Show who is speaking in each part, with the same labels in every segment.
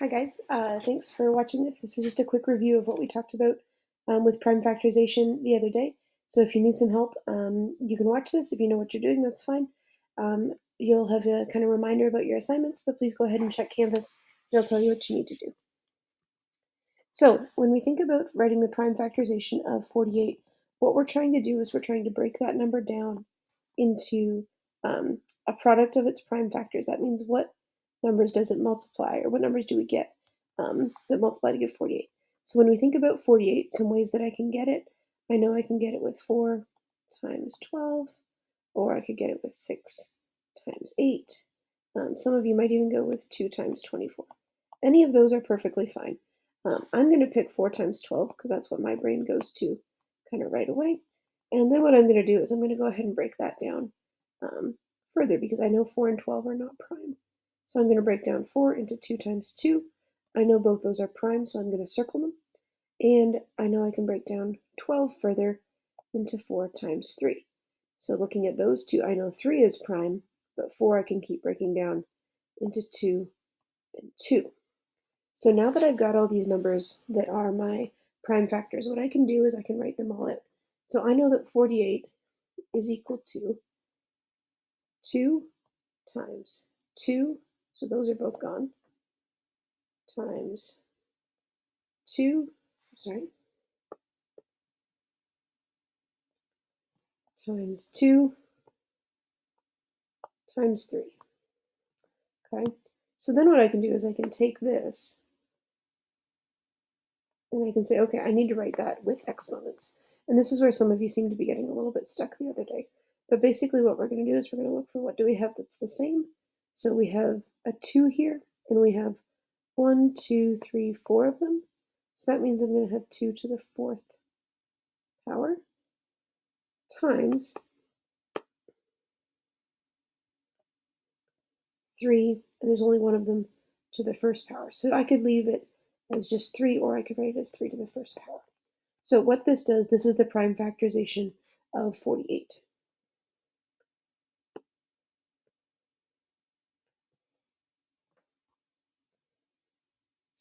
Speaker 1: Hi guys, thanks for watching this. This is just a quick review of what we talked about with prime factorization the other day. So if you need some help, you can watch this. If you know what you're doing, that's fine. You'll have a kind of reminder about your assignments, but please go ahead and check Canvas. It'll tell you what you need to do. So when we think about writing the prime factorization of 48, what we're trying to do is we're trying to break that number down into a product of its prime factors. That means what numbers does it multiply, or what numbers do we get that multiply to give 48. So when we think about 48, some ways that I can get it, I know I can get it with 4 times 12, or I could get it with 6 times 8. Some of you might even go with 2 times 24. Any of those are perfectly fine. I'm going to pick 4 times 12 because that's what my brain goes to kind of right away. And then what I'm going to do is I'm going to go ahead and break that down further because I know 4 and 12 are not prime. So I'm going to break down 4 into 2 times 2. I know both those are prime, so I'm going to circle them. And I know I can break down 12 further into 4 times 3. So looking at those two, I know 3 is prime, but 4 I can keep breaking down into 2 and 2. So now that I've got all these numbers that are my prime factors, what I can do is I can write them all out. So I know that 48 is equal to 2 times 2, so those are both gone, times 2, times 2 times 3. Okay, so then what I can do is I can take this and I can say, okay, I need to write that with exponents. And this is where some of you seem to be getting a little bit stuck the other day. But basically what we're going to do is we're going to look for what do we have that's the same. So we have a 2 here, and we have 1, 2, 3, 4 of them. So that means I'm going to have 2 to the 4th power times 3, and there's only one of them to the 1st power. So I could leave it as just 3, or I could write it as 3 to the 1st power. So what this does, this is the prime factorization of 48.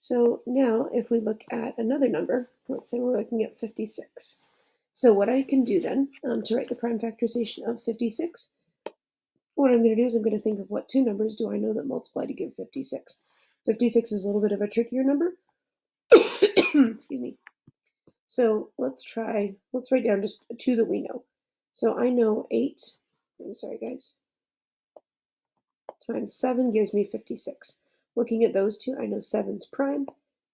Speaker 1: So now if we look at another number, let's say we're looking at 56. So what I can do then to write the prime factorization of 56, what I'm going to do is I'm going to think of what two numbers do I know that multiply to give 56. 56 is a little bit of a trickier number. Excuse me. So let's write down just two that we know. So I know 8, I'm sorry guys, times 7 gives me 56. Looking at those two, I know 7's prime,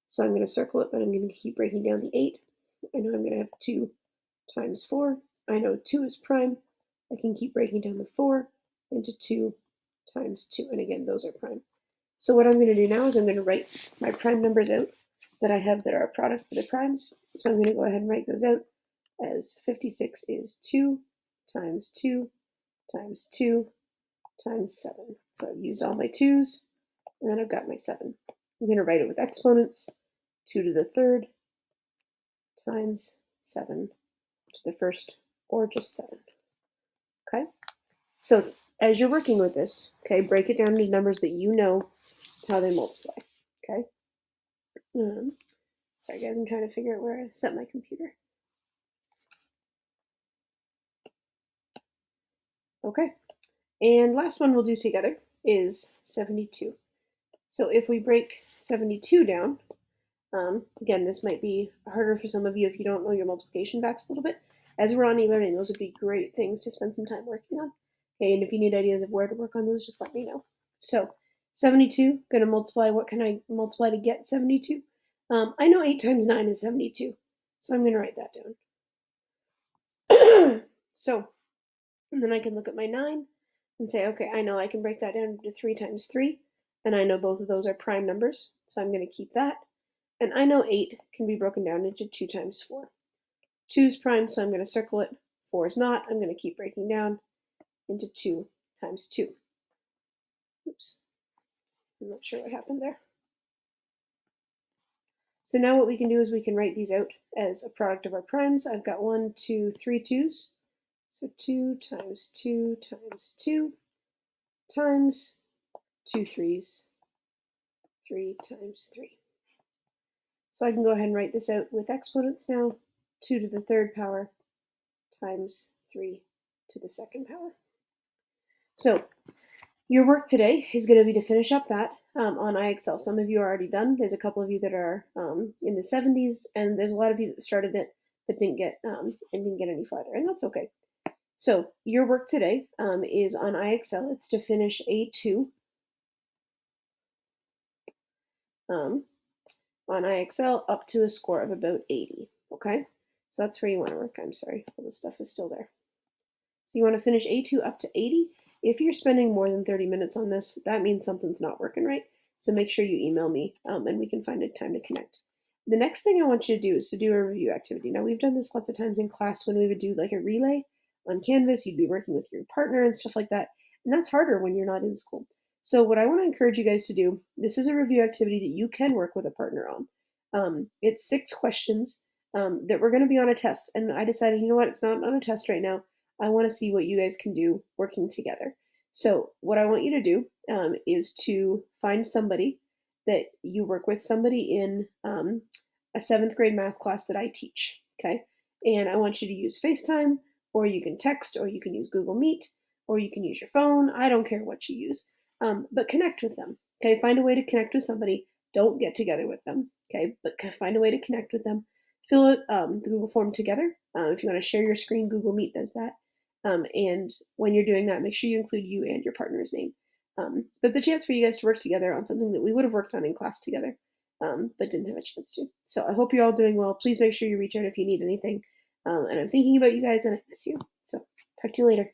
Speaker 1: so I'm going to circle it, but I'm going to keep breaking down the 8. I know I'm going to have 2 times 4. I know 2 is prime. I can keep breaking down the 4 into 2 times 2, and again, those are prime. So what I'm going to do now is I'm going to write my prime numbers out that I have that are a product for the primes. So I'm going to go ahead and write those out as 56 is 2 times 2 times 2 times 7. So I've used all my 2's, and then I've got my 7. I'm going to write it with exponents, 2 to the 3rd times 7 to the 1st, or just 7. Okay? So as you're working with this, okay, break it down into numbers that you know how they multiply. Okay? Sorry guys, I'm trying to figure out where I set my computer. Okay, and last one we'll do together is 72. So if we break 72 down, again, this might be harder for some of you if you don't know your multiplication facts a little bit. As we're on e-learning, those would be great things to spend some time working on. Okay, and if you need ideas of where to work on those, just let me know. So 72, going to multiply. What can I multiply to get 72? I know 8 times 9 is 72, so I'm going to write that down. So, and then I can look at my 9 and say, okay, I know I can break that down into 3 times 3, and I know both of those are prime numbers, so I'm going to keep that. And I know 8 can be broken down into 2 times 4. 2 is prime, so I'm going to circle it. 4 is not. I'm going to keep breaking down into 2 times 2. Oops. I'm not sure what happened there. So now what we can do is we can write these out as a product of our primes. I've got 1, 2, 3 2's. So 2 times 2 times 2 times 2 3's, 3 times 3. So I can go ahead and write this out with exponents now. 2 to the third power times 3 to the second power. So your work today is going to be to finish up that on IXL. Some of you are already done. There's a couple of you that are in the 70s, and there's a lot of you that started it but didn't get any farther, and that's okay. So your work today is on IXL. It's to finish A2 on IXL up to a score of about 80. Okay, so that's where you want to work. I'm sorry, all this stuff is still there. So you want to finish A2 up to 80. If you're spending more than 30 minutes on this, that means something's not working right. So make sure you email me and we can find a time to connect. The next thing I want you to do is to do a review activity. Now, we've done this lots of times in class when we would do like a relay on Canvas. You'd be working with your partner and stuff like that. And that's harder when you're not in school. So what I want to encourage you guys to do, this is a review activity that you can work with a partner on. It's 6 questions that we're going to be on a test. And I decided, you know what, it's not on a test right now. I want to see what you guys can do working together. So what I want you to do is to find somebody that you work with, somebody in a 7th grade math class that I teach, okay? And I want you to use FaceTime, or you can text, or you can use Google Meet, or you can use your phone. I don't care what you use, but connect with them, okay? Find a way to connect with somebody. Don't get together with them, okay? But find a way to connect with them. Fill out the Google form together. If you want to share your screen, Google Meet does that. And when you're doing that, make sure you include you and your partner's name. But it's a chance for you guys to work together on something that we would have worked on in class together, but didn't have a chance to. So I hope you're all doing well. Please make sure you reach out if you need anything. And I'm thinking about you guys and I miss you. So talk to you later.